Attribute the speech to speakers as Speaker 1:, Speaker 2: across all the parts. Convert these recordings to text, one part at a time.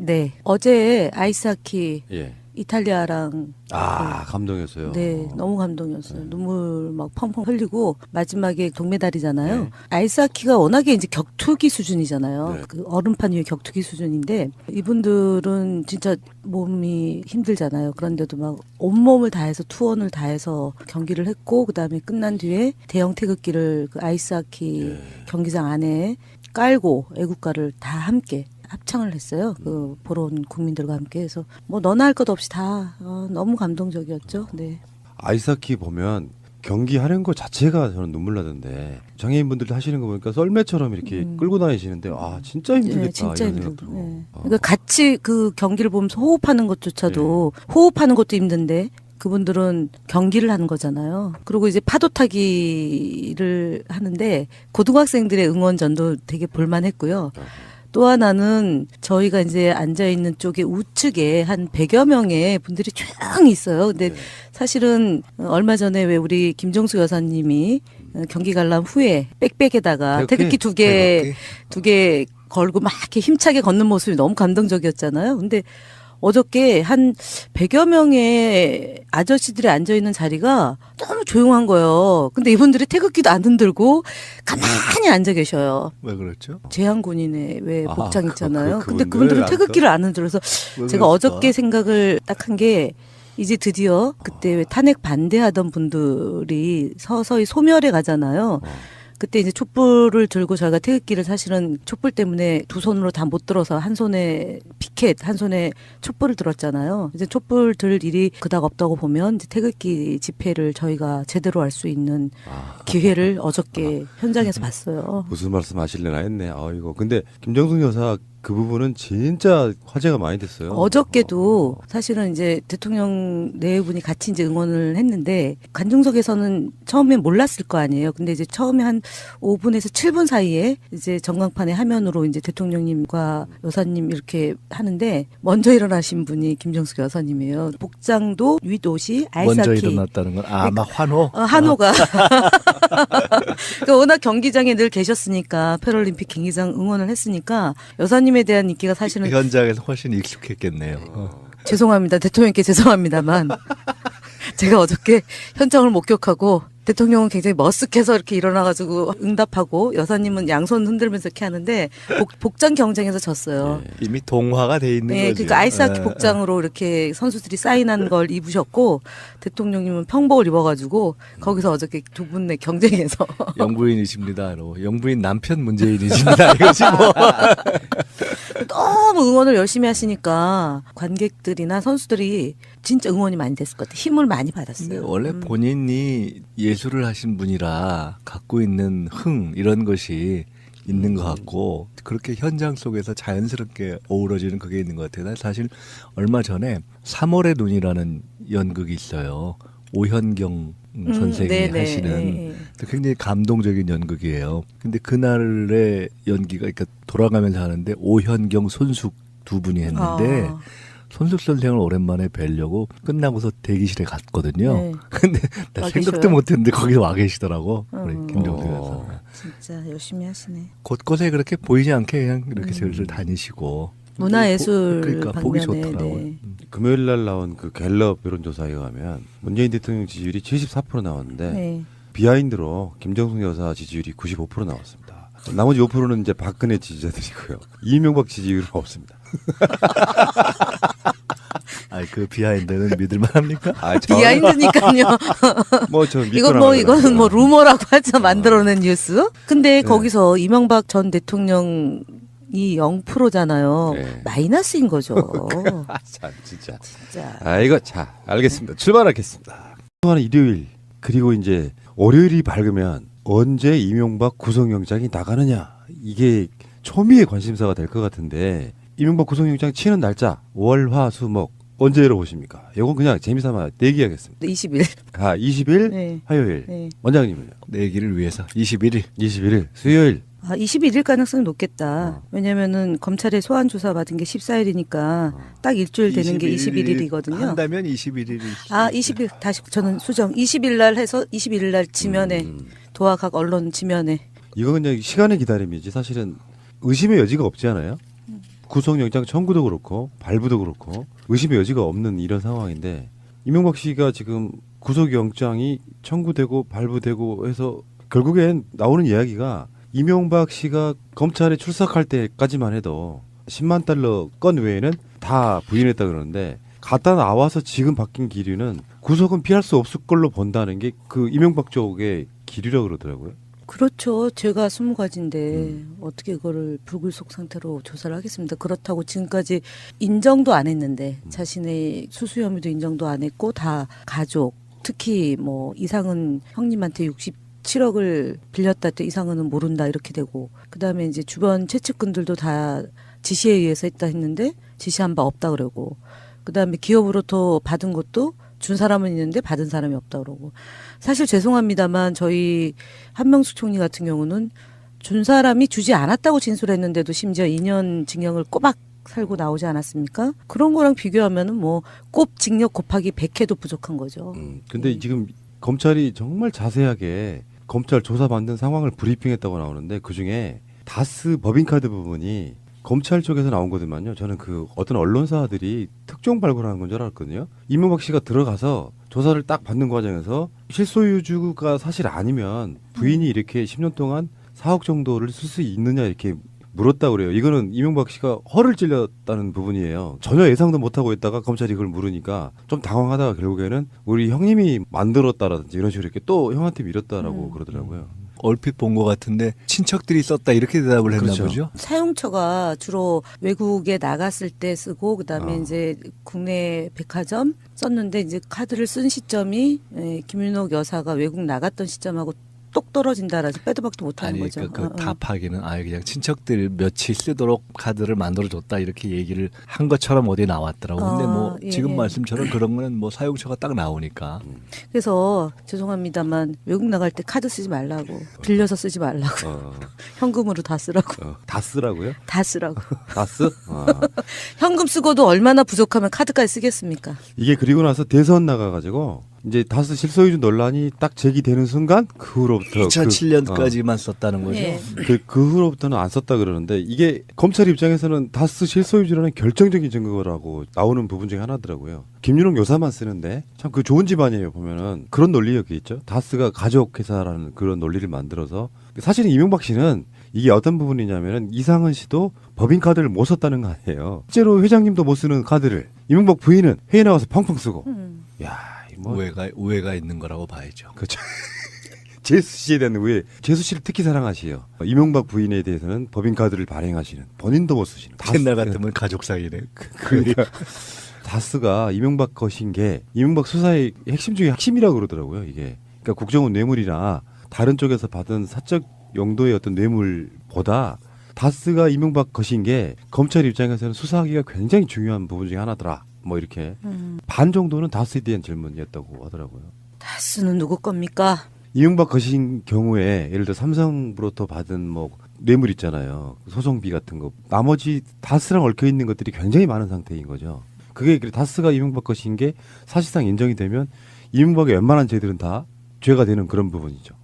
Speaker 1: 네. 어제 아이스하키
Speaker 2: 예.
Speaker 1: 이탈리아랑
Speaker 2: 감동이었어요.
Speaker 1: 네, 너무 감동이었어요. 눈물 막 펑펑 흘리고 마지막에 동메달이잖아요.
Speaker 2: 네.
Speaker 1: 아이스하키가 워낙에 이제 격투기 수준이잖아요.
Speaker 2: 네.
Speaker 1: 그 얼음판 위에 격투기 수준인데 이분들은 진짜 몸이 힘들잖아요. 그런데도 막 온몸을 다해서 투혼을 다해서 경기를 했고 그다음에 끝난 뒤에 대형 태극기를 그 아이스하키 경기장 안에 깔고 애국가를 다 함께 합창을 했어요. 그 보러 온 국민들과 함께 해서 뭐 너나 할 것 없이 다 너무 감동적이었죠. 네.
Speaker 2: 아이스하키 보면 경기 하는 거 자체가 저는 눈물 나던데 장애인분들 하시는 거 보니까 썰매처럼 이렇게 끌고 다니시는데 진짜 힘들겠다.
Speaker 1: 네, 진짜
Speaker 2: 이런
Speaker 1: 힘들고.
Speaker 2: 생각 들고.
Speaker 1: 네. 그러니까 같이 그 경기를 보면서 호흡하는 것조차도 호흡하는 것도 힘든데 그분들은 경기를 하는 거잖아요. 그리고 이제 파도 타기를 하는데 고등학생들의 응원전도 되게 볼만했고요. 또 하나는 저희가 이제 앉아있는 쪽에 우측에 한 100여 명의 분들이 쫙 있어요. 근데 사실은 얼마 전에 왜 우리 김정수 여사님이 경기 관람 후에 백백에다가 태극기 두 개 걸고 막 이렇게 힘차게 걷는 모습이 너무 감동적이었잖아요. 근데 어저께 한 100여 명의 아저씨들이 앉아있는 자리가 너무 조용한 거예요. 근데 이분들이 태극기도 안 흔들고 가만히 앉아 계셔요.
Speaker 3: 왜 그렇죠?
Speaker 1: 제한군인의 왜 복장 있잖아요. 근데
Speaker 2: 그분들
Speaker 1: 그분들은 태극기를 안 흔들어서 제가
Speaker 3: 그랬을까?
Speaker 1: 어저께 생각을 딱 한 게 이제 드디어 그때 왜 탄핵 반대하던 분들이 서서히 소멸해 가잖아요. 그때 이제 촛불을 들고 저희가 태극기를 사실은 촛불 때문에 두 손으로 다 못 들어서 한 손에 피켓, 한 손에 촛불을 들었잖아요. 이제 촛불 들 일이 그닥 없다고 보면 이제 태극기 집회를 저희가 제대로 할 수 있는 기회를 어저께 현장에서 봤어요.
Speaker 2: 무슨 말씀 하실래나 했네. 이거 근데 김정숙 여사 그 부분은 진짜 화제가 많이 됐어요.
Speaker 1: 어저께도 사실은 이제 대통령 네 분이 같이 이제 응원을 했는데 관중석에서는 처음에 몰랐을 거 아니에요. 근데 이제 처음에 한 5분에서 7분 사이에 이제 전광판의 화면으로 이제 대통령님과 여사님 이렇게 하는데 먼저 일어나신 분이 김정숙 여사님이에요. 복장도 윗옷이
Speaker 3: 먼저
Speaker 1: 아이스하키.
Speaker 3: 일어났다는 건 아마 환호.
Speaker 1: 한호가. 그러니까 워낙 경기장에 늘 계셨으니까 패럴림픽 경기장 응원을 했으니까 여사님에 대한 인기가 사실은
Speaker 3: 현장에서 훨씬 익숙했겠네요.
Speaker 1: 죄송합니다. 대통령께 죄송합니다만 제가 어저께 현장을 목격하고 대통령은 굉장히 머쓱해서 이렇게 일어나가지고 응답하고 여사님은 양손 흔들면서 이렇게 하는데 복장 경쟁에서 졌어요.
Speaker 3: 이미 동화가 돼 있는
Speaker 1: 네,
Speaker 3: 거죠.
Speaker 1: 그러니까 아이스하키 복장으로 이렇게 선수들이 사인한 걸 입으셨고 대통령님은 평복을 입어가지고 거기서 어저께 두 분의 경쟁에서
Speaker 3: 영부인이십니다. 이러고. 영부인 남편 문재인이십니다. 이거지 뭐.
Speaker 1: 너무 응원을 열심히 하시니까 관객들이나 선수들이 진짜 응원이 많이 됐을 것 같아요. 힘을 많이
Speaker 3: 근데
Speaker 1: 받았어요.
Speaker 3: 원래 본인이 예술을 하신 분이라 갖고 있는 흥 이런 것이 있는 것 같고 그렇게 현장 속에서 자연스럽게 어우러지는 그게 있는 것 같아요. 난 사실 얼마 전에 3월의 눈이라는 연극이 있어요. 오현경 선생이
Speaker 1: 네네,
Speaker 3: 하시는
Speaker 1: 네.
Speaker 3: 굉장히 감동적인 연극이에요. 근데 그날의 연기가 그러니까 돌아가면서 하는데 오현경, 손숙 두 분이 했는데 손숙 선생을 오랜만에 뵈려고 끝나고서 대기실에 갔거든요.
Speaker 1: 네.
Speaker 3: 근데 나
Speaker 1: 와
Speaker 3: 생각도
Speaker 1: 계셔요?
Speaker 3: 못했는데 거기 와 계시더라고. 우리 김정수 여사.
Speaker 1: 진짜 열심히 하시네.
Speaker 3: 곳곳에 그렇게 보이지 않게 그냥 이렇게 슬슬 다니시고.
Speaker 1: 문화예술
Speaker 3: 그러니까 보기
Speaker 1: 방면에,
Speaker 3: 좋더라고요.
Speaker 1: 네.
Speaker 2: 금요일 날 나온 그 갤럽 여론조사에 의하면 문재인 대통령 지지율이 74% 나왔는데
Speaker 1: 네.
Speaker 2: 비하인드로 김정숙 여사 지지율이 95% 나왔습니다. 나머지 5%는 이제 박근혜 지지자들이고요. 이명박 지지율은 없습니다.
Speaker 3: 그 비하인드는 믿을만합니까?
Speaker 1: 비하인드니까요. 이거는 뭐 루머라고 하죠. 만들어낸 뉴스. 근데 거기서 이명박 전 대통령이 0%잖아요.
Speaker 2: 네.
Speaker 1: 마이너스인 거죠.
Speaker 2: 참 진짜.
Speaker 1: 진짜.
Speaker 2: 이거 자 알겠습니다. 출발하겠습니다. 또한 일요일 그리고 이제 월요일이 밝으면 언제 이명박 구속영장이 나가느냐 이게 초미의 관심사가 될 것 같은데 이명박 구속영장 치는 날짜 월화수목 언제로 보십니까? 이건 그냥 재미삼아 내기하겠습니다.
Speaker 1: 20일.
Speaker 2: 20일
Speaker 1: 네.
Speaker 2: 화요일.
Speaker 1: 네.
Speaker 2: 원장님은요?
Speaker 3: 내기를 위해서 21일.
Speaker 2: 21일 수요일.
Speaker 1: 21일 가능성이 높겠다. 왜냐면은 검찰에 소환 조사 받은 게 14일이니까 딱 일주일 되는 게 21일이거든요.
Speaker 3: 한다면 21일이.
Speaker 1: 20일 다시 저는 수정. 20일 날 해서 21일 날 지면에 도화 각 언론 지면에.
Speaker 2: 이거 그냥 시간의 기다림이지 사실은 의심의 여지가 없지 않아요? 구속영장 청구도 그렇고 발부도 그렇고 의심의 여지가 없는 이런 상황인데 이명박 씨가 지금 구속영장이 청구되고 발부되고 해서 결국엔 나오는 이야기가 이명박 씨가 검찰에 출석할 때까지만 해도 10만 달러 건 외에는 다 부인했다 그러는데 갔다 나와서 지금 바뀐 기류는 구속은 피할 수 없을 걸로 본다는 게 그 이명박 쪽의 기류라고 그러더라고요.
Speaker 1: 그렇죠. 죄가 20가지인데 어떻게 그거를 불구속 상태로 조사를 하겠습니다. 그렇다고 지금까지 인정도 안 했는데 자신의 수수 혐의도 인정도 안 했고 다 가족 특히 뭐 이상은 형님한테 67억을 빌렸다 때 이상은은 모른다 이렇게 되고 그다음에 이제 주변 최측근들도 다 지시에 의해서 했다 했는데 지시한 바 없다 그러고 그다음에 기업으로부터 받은 것도 준 사람은 있는데 받은 사람이 없다 그러고 사실 죄송합니다만 저희 한명숙 총리 같은 경우는 준 사람이 주지 않았다고 진술했는데도 심지어 2년 징역을 꼬박 살고 나오지 않았습니까? 그런 거랑 비교하면은 뭐 꼽 징역 곱하기 100회도 부족한 거죠.
Speaker 2: 근데 지금 검찰이 정말 자세하게 검찰 조사받는 상황을 브리핑했다고 나오는데 그중에 다스 법인카드 부분이 검찰 쪽에서 나온 거더만요. 저는 그 어떤 언론사들이 특종 발굴하는 건 줄 알았거든요. 이명박 씨가 들어가서 조사를 딱 받는 과정에서 실소유주가 사실 아니면 부인이 이렇게 10년 동안 4억 정도를 쓸 수 있느냐 이렇게 물었다고 그래요. 이거는 이명박 씨가 허를 찔렸다는 부분이에요. 전혀 예상도 못하고 있다가 검찰이 그걸 물으니까 좀 당황하다가 결국에는 우리 형님이 만들었다라든지 이런 식으로 이렇게 또 형한테 밀었다라고 그러더라고요.
Speaker 3: 얼핏 본 것 같은데 친척들이 썼다 이렇게 대답을 했나
Speaker 2: 그렇죠.
Speaker 3: 보죠.
Speaker 1: 사용처가 주로 외국에 나갔을 때 쓰고 그다음에 이제 국내 백화점 썼는데 이제 카드를 쓴 시점이 김윤옥 여사가 외국 나갔던 시점하고 똑 떨어진다라서 빼도 박도 못하는
Speaker 3: 아니
Speaker 1: 거죠.
Speaker 3: 그러니까 그 답하기는 아예 그냥 친척들 며칠 쓰도록 카드를 만들어줬다 이렇게 얘기를 한 것처럼 어디에 나왔더라고. 근데 뭐
Speaker 1: 예,
Speaker 3: 지금
Speaker 1: 예.
Speaker 3: 말씀처럼 그런 거는 뭐 사용처가 딱 나오니까.
Speaker 1: 그래서 죄송합니다만 외국 나갈 때 카드 쓰지 말라고 빌려서 쓰지 말라고 현금으로 다 쓰라고
Speaker 2: 다 쓰라고요?
Speaker 1: 다 쓰라고
Speaker 2: 다스?
Speaker 1: 현금 쓰고도 얼마나 부족하면 카드까지 쓰겠습니까?
Speaker 2: 이게 그리고 나서 대선 나가가지고 이제 다스 실소유주 논란이 딱 제기되는 순간 그 후로부터
Speaker 3: 2007년까지만 썼다는 거죠.
Speaker 1: 예.
Speaker 2: 그 후로부터는 안 썼다 그러는데 이게 검찰 입장에서는 다스 실소유주라는 결정적인 증거라고 나오는 부분 중에 하나더라고요. 김윤옥 여사만 쓰는데 참 그 좋은 집안이에요. 보면은 그런 논리가 있죠. 다스가 가족 회사라는 그런 논리를 만들어서 사실은 이명박 씨는 이게 어떤 부분이냐면은 이상은 씨도 법인카드를 못 썼다는 거 아니에요. 실제로 회장님도 못 쓰는 카드를 이명박 부인은 회에 나와서 펑펑 쓰고 야, 뭐
Speaker 3: 우애가 있는 거라고 봐야죠.
Speaker 2: 그렇죠. 제수 씨에 대한 우애. 제수 씨를 특히 사랑하시요. 이명박 부인에 대해서는 법인카드를 발행하시는 본인도 못 쓰시는.
Speaker 3: 옛날 같으면 가족 사이네.
Speaker 2: 그러니까 다스가 이명박 것인 게 이명박 수사의 핵심 중에 핵심이라고 그러더라고요. 이게 그러니까 국정원 뇌물이나 다른 쪽에서 받은 사적 용도의 어떤 뇌물보다 다스가 이명박 것인 게 검찰 입장에서는 수사하기가 굉장히 중요한 부분 중에 하나더라. 뭐 이렇게 반 정도는 다스에 대한 질문이었다고 하더라고요.
Speaker 1: 다스는 누구 겁니까?
Speaker 2: 이명박 것인 경우에 예를 들어 삼성으로부터 받은 뭐 뇌물 있잖아요. 소송비 같은 거. 나머지 다스랑 얽혀 있는 것들이 굉장히 많은 상태인 거죠. 그게 다스가 이명박 것인 게 사실상 인정이 되면 이명박의 웬만한 죄들은 다 죄가 되는 그런 부분이죠.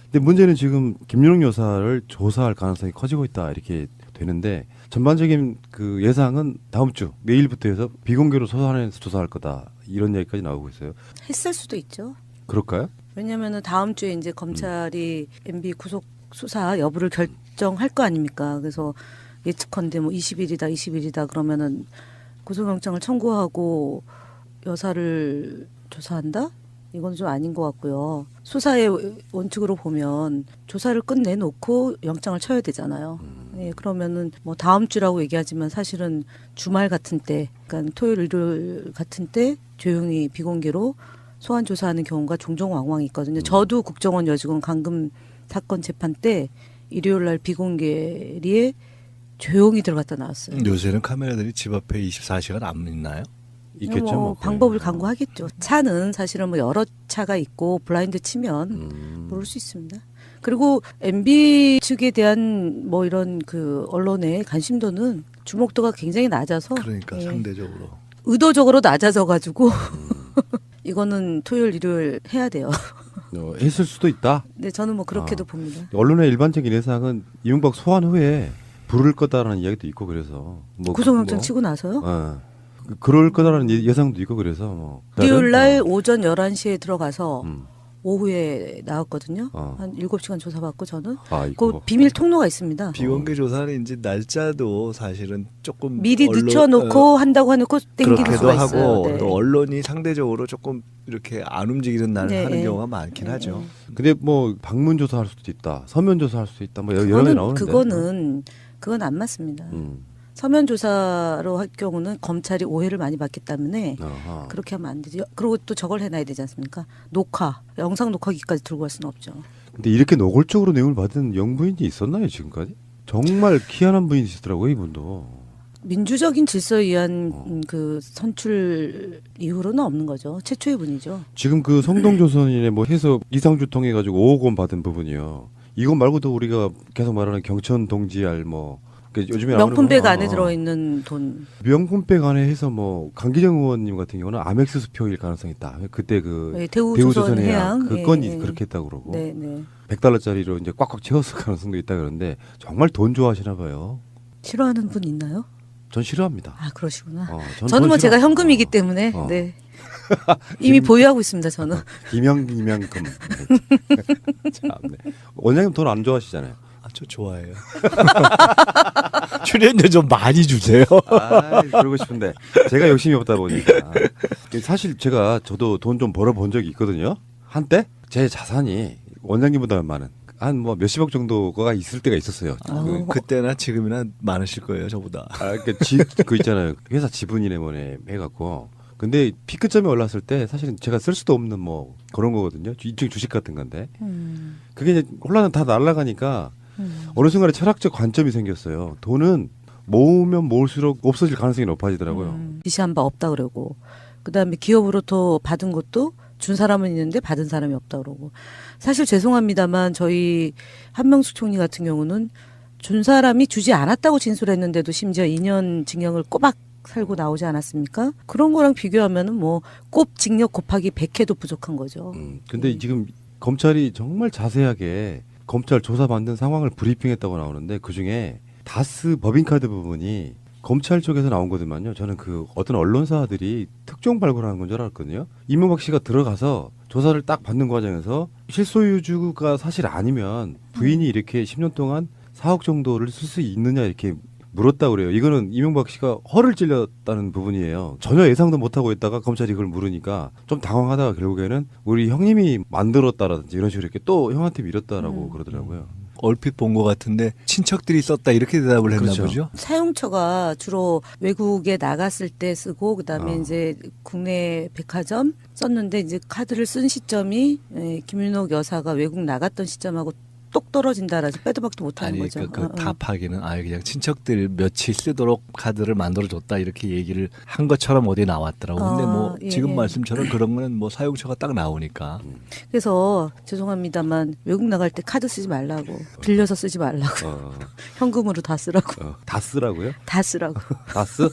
Speaker 2: 근데 문제는 지금 김윤옥 여사를 조사할 가능성이 커지고 있다 이렇게 되는데 전반적인 그 예상은 다음 주 내일부터 해서 비공개로 소환해서 조사할 거다 이런 얘기까지 나오고 있어요.
Speaker 1: 했을 수도 있죠.
Speaker 2: 그럴까요?
Speaker 1: 왜냐면은 다음 주에 이제 검찰이 MB 구속 수사 여부를 결정할 거 아닙니까? 그래서 예측컨대 뭐 20일이다 그러면은 구속영장을 청구하고 여사를 조사한다? 이건 좀 아닌 것 같고요. 수사의 원칙으로 보면 조사를 끝내놓고 영장을 쳐야 되잖아요. 예, 그러면은 뭐 다음 주라고 얘기하지만 사실은 주말 같은 때, 그러니까 토요일, 일요일 같은 때 조용히 비공개로 소환 조사하는 경우가 종종 왕왕 있거든요. 저도 국정원 여직원 감금 사건 재판 때 일요일 날 비공개리에 조용히 들어갔다 나왔어요.
Speaker 3: 요새는 카메라들이 집 앞에 24시간 안 있나요?
Speaker 2: 있겠죠.
Speaker 1: 뭐 방법을 강구하겠죠. 차는 사실은 뭐 여러 차가 있고 블라인드 치면 모를 수 있습니다. 그리고 MB 측에 대한 뭐 이런 그 언론의 관심도는 주목도가 굉장히 낮아서
Speaker 3: 그러니까
Speaker 1: 예,
Speaker 3: 상대적으로
Speaker 1: 의도적으로 낮아져 가지고 이거는 토요일 일요일 해야 돼요.
Speaker 2: 했을 수도 있다.
Speaker 1: 네, 저는 뭐 그렇게도 봅니다.
Speaker 2: 언론의 일반적인 예상은 이명박 소환 후에 부를 거다라는 이야기도 있고 그래서 뭐
Speaker 1: 구속영장
Speaker 2: 뭐,
Speaker 1: 치고 나서요?
Speaker 2: 그럴 거다라는 예상도 있고 그래서 뭐
Speaker 1: 일요일 날 오전 11시에 들어가서
Speaker 2: 음.
Speaker 1: 오후에 나왔거든요.
Speaker 2: 어.
Speaker 1: 한 7시간 조사받고 저는
Speaker 2: 아,
Speaker 1: 그
Speaker 2: 이거
Speaker 1: 비밀 통로가 있습니다.
Speaker 3: 비공개 조사는 이제 날짜도 사실은 조금
Speaker 1: 미리
Speaker 3: 언론-
Speaker 1: 늦춰놓고 한다고 해놓고 땡기는
Speaker 3: 그렇게도
Speaker 1: 수가
Speaker 3: 하고
Speaker 1: 있어요. 네.
Speaker 3: 또 언론이 상대적으로 조금 이렇게 안 움직이는 날을
Speaker 1: 네,
Speaker 3: 하는
Speaker 1: 네.
Speaker 3: 경우가 많긴 하죠.
Speaker 2: 근데 뭐 방문 조사할 수도 있다, 서면 조사할 수도 있다, 뭐 여러 개 나오는데
Speaker 1: 그건 안 맞습니다.
Speaker 2: 음.
Speaker 1: 서면 조사로 할 경우는 검찰이 오해를 많이 받기 때문에
Speaker 2: 아하.
Speaker 1: 그렇게 하면 안 되죠. 그리고 또 저걸 해놔야 되지 않습니까? 녹화, 영상 녹화기까지 들고 갈 수는 없죠.
Speaker 2: 근데 이렇게 노골적으로 내용을 받은 영부인이 있었나요 지금까지? 정말 희한한 분이시더라고요 이분도.
Speaker 1: 민주적인 질서에 의한 그 선출 이후로는 없는 거죠. 최초의 분이죠.
Speaker 2: 지금 그 성동조선인의 뭐 해서 이상주 통해 가지고 5억 원 받은 부분이요. 이거 말고도 우리가 계속 말하는 경천 동지알 뭐 요즘에 나오는
Speaker 1: 명품백
Speaker 2: 거,
Speaker 1: 안에 들어있는 돈.
Speaker 2: 명품백 안에 해서 뭐 강기정 의원님 같은 경우는 아멕스 수표일 가능성이 있다. 그때 그
Speaker 1: 네, 대우조선해양.
Speaker 2: 그 건이
Speaker 1: 예.
Speaker 2: 그렇게 했다고 그러고
Speaker 1: 네, 네.
Speaker 2: $100짜리로 이제 꽉꽉 채웠을 가능성도 있다 그러는데 정말 돈 좋아하시나 봐요.
Speaker 1: 싫어하는 분 있나요?
Speaker 2: 전 싫어합니다.
Speaker 1: 아, 그러시구나.
Speaker 2: 저는
Speaker 1: 저는 뭐
Speaker 2: 돈
Speaker 1: 제가
Speaker 2: 싫어.
Speaker 1: 현금이기 때문에
Speaker 2: 어.
Speaker 1: 네. 이미 보유하고 있습니다. 저는.
Speaker 2: 김영금. 참네. 원장님 돈 안 좋아하시잖아요.
Speaker 3: 아, 저 좋아해요. 출연료 좀 많이 주세요.
Speaker 2: 아, 그러고 싶은데 제가 욕심이 없다 보니까 사실 저도 돈 좀 벌어본 적이 있거든요. 한때 제 자산이 원장님보다 많은 한 뭐 몇십억 정도가 있을 때가 있었어요.
Speaker 3: 그때나 지금이나 많으실 거예요, 저보다.
Speaker 2: 그 있잖아요. 회사 지분이네 뭐네 해갖고. 근데 피크점에 올랐을 때 사실은 제가 쓸 수도 없는 뭐 그런 거거든요. 일종 주식 같은 건데. 그게 이제 혼란은 다 날아가니까 어느 순간에 철학적 관점이 생겼어요. 돈은 모으면 모을수록 없어질 가능성이 높아지더라고요.
Speaker 1: 지시한 바 없다 그러고 그다음에 기업으로부터 받은 것도 준 사람은 있는데 받은 사람이 없다 그러고 사실 죄송합니다만 저희 한명숙 총리 같은 경우는 준 사람이 주지 않았다고 진술했는데도 심지어 2년 징역을 꼬박 살고 나오지 않았습니까? 그런 거랑 비교하면은 뭐 꼽 징역 곱하기 100회도 부족한 거죠.
Speaker 2: 근데 지금 검찰이 정말 자세하게 검찰 조사받는 상황을 브리핑했다고 나오는데 그중에 다스 법인카드 부분이 검찰 쪽에서 나온 거더만요. 저는 그 어떤 언론사들이 특종 발굴하는 건 줄 알았거든요. 이명박 씨가 들어가서 조사를 딱 받는 과정에서 실소유주가 사실 아니면 부인이 이렇게 10년 동안 4억 정도를 쓸 수 있느냐 이렇게 물었다 그래요. 이거는 이명박 씨가 허를 찔렸다는 부분이에요. 전혀 예상도 못하고 있다가 검찰이 그걸 물으니까 좀 당황하다가 결국에는 우리 형님이 만들었다라든지 이런 식으로 이렇게 또 형한테 밀었다라고 그러더라고요.
Speaker 3: 얼핏 본 것 같은데 친척들이 썼다 이렇게 대답을 했나
Speaker 2: 그렇죠.
Speaker 3: 보죠.
Speaker 1: 사용처가 주로 외국에 나갔을 때 쓰고 그다음에
Speaker 2: 어.
Speaker 1: 이제 국내 백화점 썼는데 이제 카드를 쓴 시점이 김윤옥 여사가 외국 나갔던 시점하고 똑 떨어진다라서 빼도 박도 못하는
Speaker 3: 아니
Speaker 1: 거죠.
Speaker 3: 그 답하기는 아예 그냥 친척들 며칠 쓰도록 카드를 만들어줬다 이렇게 얘기를 한 것처럼 어디 나왔더라고. 근데 뭐
Speaker 1: 예,
Speaker 3: 지금
Speaker 1: 예.
Speaker 3: 말씀처럼 그런 거는 뭐 사용처가 딱 나오니까.
Speaker 1: 그래서 죄송합니다만 외국 나갈 때 카드 쓰지 말라고 빌려서 쓰지 말라고 현금으로 다 쓰라고
Speaker 2: 다 쓰라고요?
Speaker 1: 다 쓰라고
Speaker 2: 다스?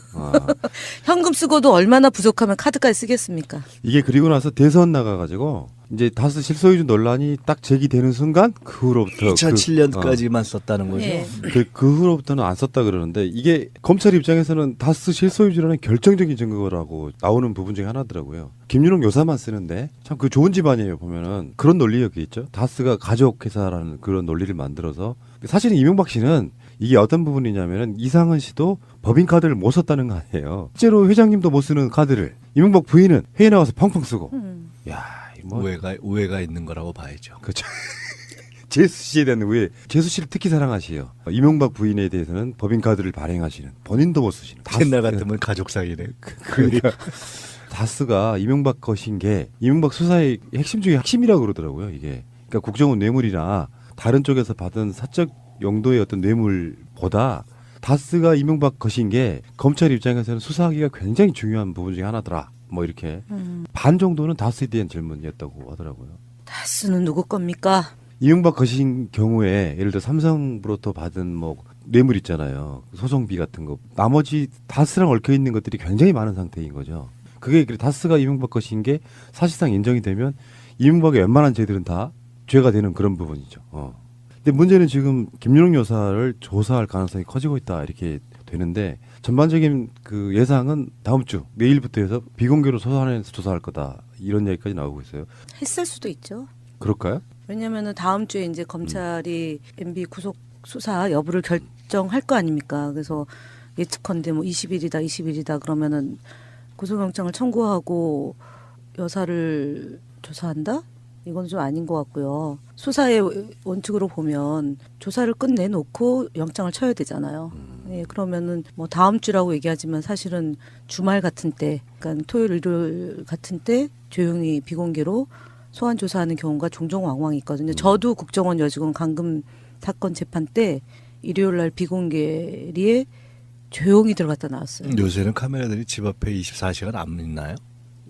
Speaker 1: 현금 쓰고도 얼마나 부족하면 카드까지 쓰겠습니까?
Speaker 2: 이게 그리고 나서 대선 나가가지고 이제 다스 실소유주 논란이 딱 제기되는 순간 그 후로부터
Speaker 3: 2007년까지만 썼다는 거죠.
Speaker 1: 예.
Speaker 2: 그 후로부터는 안 썼다 그러는데 이게 검찰 입장에서는 다스 실소유주라는 결정적인 증거라고 나오는 부분 중에 하나더라고요. 김윤옥 여사만 쓰는데 참 그 좋은 집안이에요. 보면은 그런 논리가 있죠. 다스가 가족 회사라는 그런 논리를 만들어서 사실은 이명박 씨는 이게 어떤 부분이냐면은 이상은 씨도 법인 카드를 못 썼다는 거 아니에요. 실제로 회장님도 못 쓰는 카드를 이명박 부인은 회의 나와서 펑펑 쓰고. 야, 뭐
Speaker 3: 우애가 있는 거라고 봐야죠.
Speaker 2: 그렇죠. 제수 씨에 대한 우애. 제수 씨를 특히 사랑하시요. 이명박 부인에 대해서는 법인 카드를 발행하시는 본인도 못 쓰시는.
Speaker 3: 옛날 같으면 가족 사이네.
Speaker 2: 그러니까 다스가 이명박 것인 게 이명박 수사의 핵심 중에 핵심이라고 그러더라고요. 이게 그러니까 국정원 뇌물이나 다른 쪽에서 받은 사적 용도의 어떤 뇌물보다 다스가 이명박 것인 게 검찰 입장에서는 수사하기가 굉장히 중요한 부분 중에 하나더라. 뭐 이렇게 반 정도는 다스에 대한 질문이었다고 하더라고요.
Speaker 1: 다스는 누구 겁니까?
Speaker 2: 이명박 것인 경우에 예를 들어 삼성으로부터 받은 뭐 뇌물 있잖아요. 소송비 같은 거. 나머지 다스랑 얽혀 있는 것들이 굉장히 많은 상태인 거죠. 그게 다스가 이명박 것인 게 사실상 인정이 되면 이명박의 웬만한 죄들은 다 죄가 되는 그런 부분이죠. 근데 문제는 지금 김윤옥 여사를 조사할 가능성이 커지고 있다 이렇게 되는데 전반적인 그 예상은 다음 주 내일부터 해서 비공개로 소환해서 조사할 거다 이런 얘기까지 나오고 있어요.
Speaker 1: 했을 수도 있죠.
Speaker 2: 그럴까요?
Speaker 1: 왜냐면은 다음 주에 이제 검찰이 MB 구속 수사 여부를 결정할 거 아닙니까? 그래서 예측컨대 뭐 20일이다 그러면은 구속영장을 청구하고 여사를 조사한다? 이건 좀 아닌 것 같고요. 수사의 원칙으로 보면 조사를 끝내놓고 영장을 쳐야 되잖아요. 예, 그러면은 뭐 다음 주라고 얘기하지만 사실은 주말 같은 때, 그러니까 토요일, 일요일 같은 때 조용히 비공개로 소환 조사하는 경우가 종종 왕왕 있거든요. 저도 국정원 여직원 감금 사건 재판 때 일요일 날 비공개리에 조용히 들어갔다 나왔어요.
Speaker 3: 요새는 카메라들이 집 앞에 24시간 안 있나요?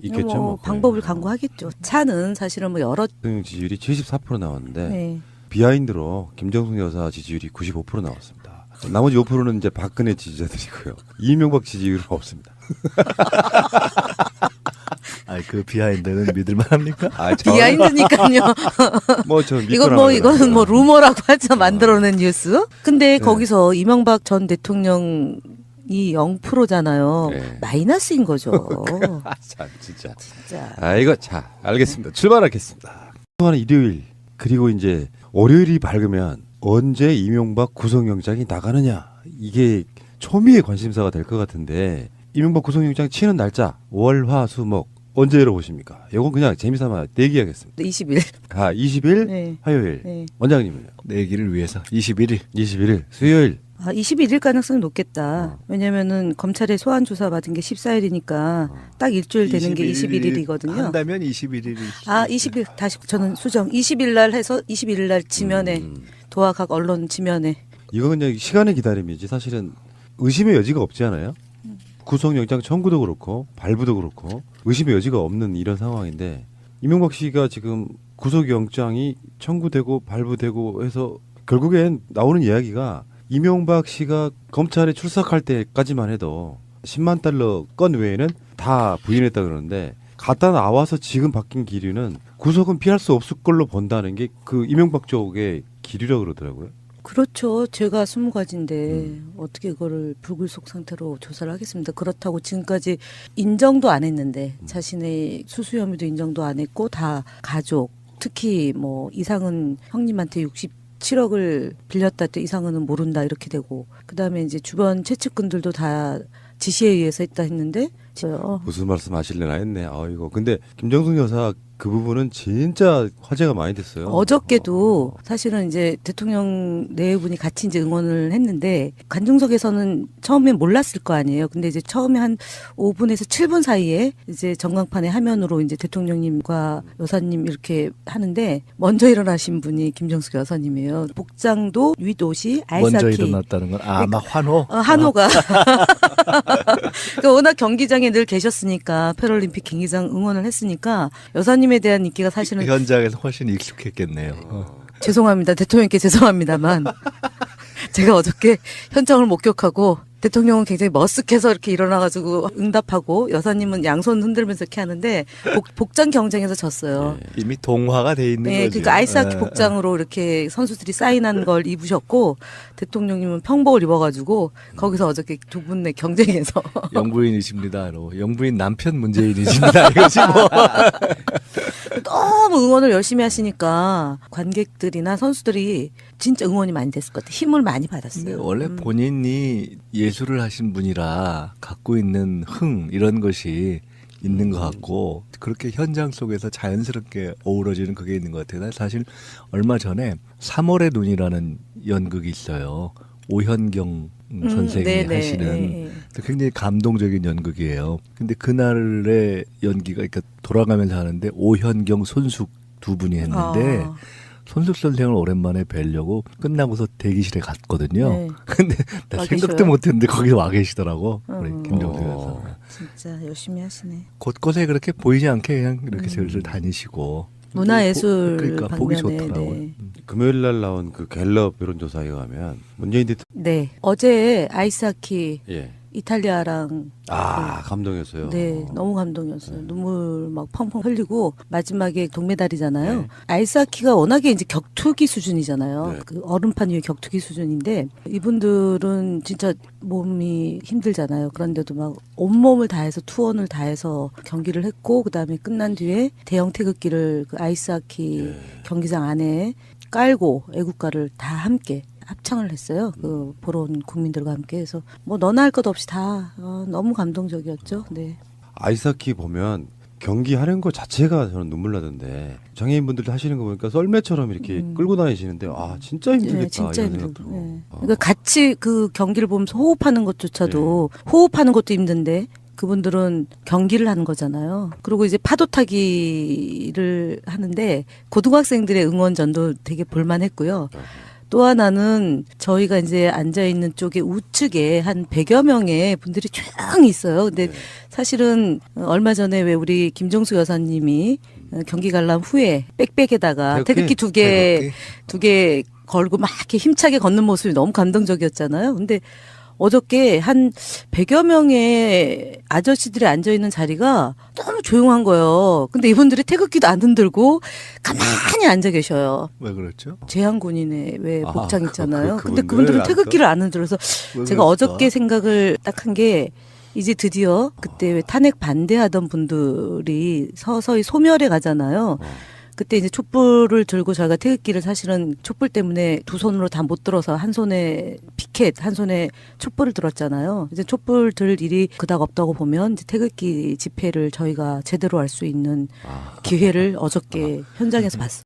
Speaker 2: 있겠죠.
Speaker 1: 뭐
Speaker 2: 뭐.
Speaker 1: 방법을 강구하겠죠. 차는 사실은 뭐 여러
Speaker 2: 대통령 지지율이 74% 나왔는데
Speaker 1: 네.
Speaker 2: 비하인드로 김정숙 여사 지지율이 95% 나왔습니다. 나머지 5%는 이제 박근혜 지지자들이고요. 이명박 지지율은 없습니다.
Speaker 3: 그 비하인드는 믿을만합니까?
Speaker 1: 비하인드니까요.
Speaker 2: 뭐저
Speaker 1: 이거는 뭐 루머라고 하죠. 만들어낸 뉴스. 근데 거기서 이명박 전 대통령이 0%잖아요.
Speaker 2: 네.
Speaker 1: 마이너스인 거죠.
Speaker 2: 참 진짜.
Speaker 1: 진짜.
Speaker 2: 이거 자 알겠습니다. 출발하겠습니다. 그동안 일요일 그리고 이제 월요일이 밝으면 언제 이명박 구속영장이 나가느냐 이게 초미의 관심사가 될 것 같은데 이명박 구속영장 치는 날짜 월화수목 언제 열어보십니까? 이건 그냥 재미삼아 대기하겠습니다.
Speaker 1: 20일.
Speaker 2: 20일
Speaker 1: 네.
Speaker 2: 화요일.
Speaker 1: 네.
Speaker 2: 원장님은요?
Speaker 3: 내기를 위해서 21일.
Speaker 2: 21일 수요일.
Speaker 1: 21일 가능성이 높겠다. 왜냐면은 검찰에 소환 조사 받은 게 14일이니까 딱 일주일 되는 게 21일이거든요.
Speaker 3: 한다면 21일이.
Speaker 1: 20일 다시 저는 수정. 20일 날 해서 21일 날 지면에 도화 각 언론 지면에.
Speaker 2: 이거 그냥 시간의 기다림이지 사실은 의심의 여지가 없지 않아요? 구속영장 청구도 그렇고 발부도 그렇고 의심의 여지가 없는 이런 상황인데 이명박 씨가 지금 구속영장이 청구되고 발부되고 해서 결국엔 나오는 이야기가 이명박 씨가 검찰에 출석할 때까지만 해도 10만 달러 건 외에는 다 부인했다 그러는데 갔다 나와서 지금 바뀐 기류는 구속은 피할 수 없을 걸로 본다는 게 그 이명박 쪽의 기류라고 그러더라고요.
Speaker 1: 그렇죠. 죄가 20가지인데 어떻게 그거를 불구속 상태로 조사를 하겠습니다. 그렇다고 지금까지 인정도 안 했는데 자신의 수수 혐의도 인정도 안 했고 다 가족 특히 뭐 이상은 형님한테 67억을 빌렸다 때 이상은은 모른다 이렇게 되고 그다음에 이제 주변 최측근들도 다 지시에 의해서 했다 했는데
Speaker 2: 무슨 말씀 하실래나 했네. 이거 근데 김정숙 여사 그 부분은 진짜 화제가 많이 됐어요.
Speaker 1: 어저께도 사실은 이제 대통령 네 분이 같이 이제 응원을 했는데 관중석에서는 처음에 몰랐을 거 아니에요. 근데 이제 처음에 한 5분에서 7분 사이에 이제 전광판의 화면으로 이제 대통령님과 여사님 이렇게 하는데 먼저 일어나신 분이 김정숙 여사님이에요. 복장도 윗옷이 알싸키.
Speaker 3: 먼저 일어났다는 건 아마 환호.
Speaker 1: 한호가. 그러니까 워낙 경기장에 늘 계셨으니까 패럴림픽 경기장 응원을 했으니까 여사님에 대한 인기가 사실은
Speaker 3: 현장에서 훨씬 익숙했겠네요.
Speaker 1: 죄송합니다. 대통령께 죄송합니다만 제가 어저께 현장을 목격하고 대통령은 굉장히 머쓱해서 이렇게 일어나가지고 응답하고 여사님은 양손 흔들면서 이렇게 하는데 복장 경쟁에서 졌어요.
Speaker 3: 이미 동화가 돼 있는
Speaker 1: 네,
Speaker 3: 거죠.
Speaker 1: 그러니까 아이스하키 복장으로 이렇게 선수들이 사인한 걸 입으셨고 대통령님은 평복을 입어가지고 거기서 어저께 두 분의 경쟁에서
Speaker 3: 영부인이십니다. 영부인 남편 문재인이십니다. 이거지 뭐.
Speaker 1: 너무 응원을 열심히 하시니까 관객들이나 선수들이 진짜 응원이 많이 됐을 것 같아요. 힘을 많이
Speaker 3: 근데
Speaker 1: 받았어요.
Speaker 3: 원래 본인이 예술을 하신 분이라 갖고 있는 흥 이런 것이 있는 것 같고 그렇게 현장 속에서 자연스럽게 어우러지는 그게 있는 것 같아요. 사실 얼마 전에 3월의 눈이라는 연극이 있어요. 오현경 선생이
Speaker 1: 네네,
Speaker 3: 하시는
Speaker 1: 네.
Speaker 3: 굉장히 감동적인 연극이에요. 근데 그날의 연기가 그러니까 돌아가면서 하는데 오현경, 손숙 두 분이 했는데 손숙 선생을 오랜만에 뵈려고 끝나고서 대기실에 갔거든요.
Speaker 1: 네.
Speaker 3: 근데 나
Speaker 1: 와
Speaker 3: 생각도
Speaker 1: 계셔요?
Speaker 3: 못했는데 거기서 와 계시더라고. 우리 김정숙 여사.
Speaker 1: 진짜 열심히 하시네.
Speaker 3: 곳곳에 그렇게 보이지 않게 그냥 이렇게 슬슬 다니시고.
Speaker 1: 문화예술
Speaker 3: 그러니까 보기
Speaker 1: 방면에,
Speaker 3: 좋더라고요.
Speaker 1: 네.
Speaker 2: 금요일 날 나온 그 갤럽 여론조사에 의하면 문재인 대통령
Speaker 1: 네. 어제 아이스하키
Speaker 2: 예.
Speaker 1: 이탈리아랑
Speaker 2: 감동이었어요.
Speaker 1: 네, 너무 감동이었어요. 눈물 막 펑펑 흘리고 마지막에 동메달이잖아요.
Speaker 2: 네.
Speaker 1: 아이스하키가 워낙에 이제 격투기 수준이잖아요.
Speaker 2: 네.
Speaker 1: 그 얼음판 위에 격투기 수준인데 이분들은 진짜 몸이 힘들잖아요. 그런데도 막 온몸을 다해서 투혼을 다해서 경기를 했고 그다음에 끝난 뒤에 대형 태극기를 그 아이스하키 경기장 안에 깔고 애국가를 다 함께 합창을 했어요. 그 보러 온 국민들과 함께 해서 뭐 너나 할 것 없이 다 너무 감동적이었죠. 네.
Speaker 2: 아이스하키 보면 경기 하는 것 자체가 저는 눈물 나던데 장애인분들 하시는 거 보니까 썰매처럼 이렇게 끌고 다니시는데 진짜 힘들겠다.
Speaker 1: 네, 진짜
Speaker 2: 이런
Speaker 1: 힘들고.
Speaker 2: 생각 들고.
Speaker 1: 네. 그러니까 같이 그 경기를 보면서 호흡하는 것조차도 호흡하는 것도 힘든데 그분들은 경기를 하는 거잖아요. 그리고 이제 파도 타기를 하는데 고등학생들의 응원전도 되게 볼만했고요. 또 하나는 저희가 이제 앉아있는 쪽에 우측에 한 100여 명의 분들이 조용히 있어요. 근데 사실은 얼마 전에 왜 우리 김정수 여사님이 경기 관람 후에 백백에다가 태극기 두 개 걸고 막 이렇게 힘차게 걷는 모습이 너무 감동적이었잖아요. 근데 어저께 한 100여 명의 아저씨들이 앉아있는 자리가 너무 조용한 거예요. 근데 이분들이 태극기도 안 흔들고 가만히 앉아 계셔요.
Speaker 3: 왜 그렇죠?
Speaker 1: 제한군인의 왜 복장 있잖아요. 근데
Speaker 2: 그분들
Speaker 1: 그분들은
Speaker 2: 안
Speaker 1: 태극기를 안 흔들어서
Speaker 3: 왜
Speaker 1: 제가
Speaker 3: 그랬을까?
Speaker 1: 어저께 생각을 딱 한 게 이제 드디어 그때 왜 탄핵 반대하던 분들이 서서히 소멸해 가잖아요. 그때 이제 촛불을 들고 저희가 태극기를 사실은 촛불 때문에 두 손으로 다 못 들어서 한 손에 피켓, 한 손에 촛불을 들었잖아요. 이제 촛불 들 일이 그닥 없다고 보면 이제 태극기 집회를 저희가 제대로 할 수 있는 기회를 어저께 현장에서 봤어요.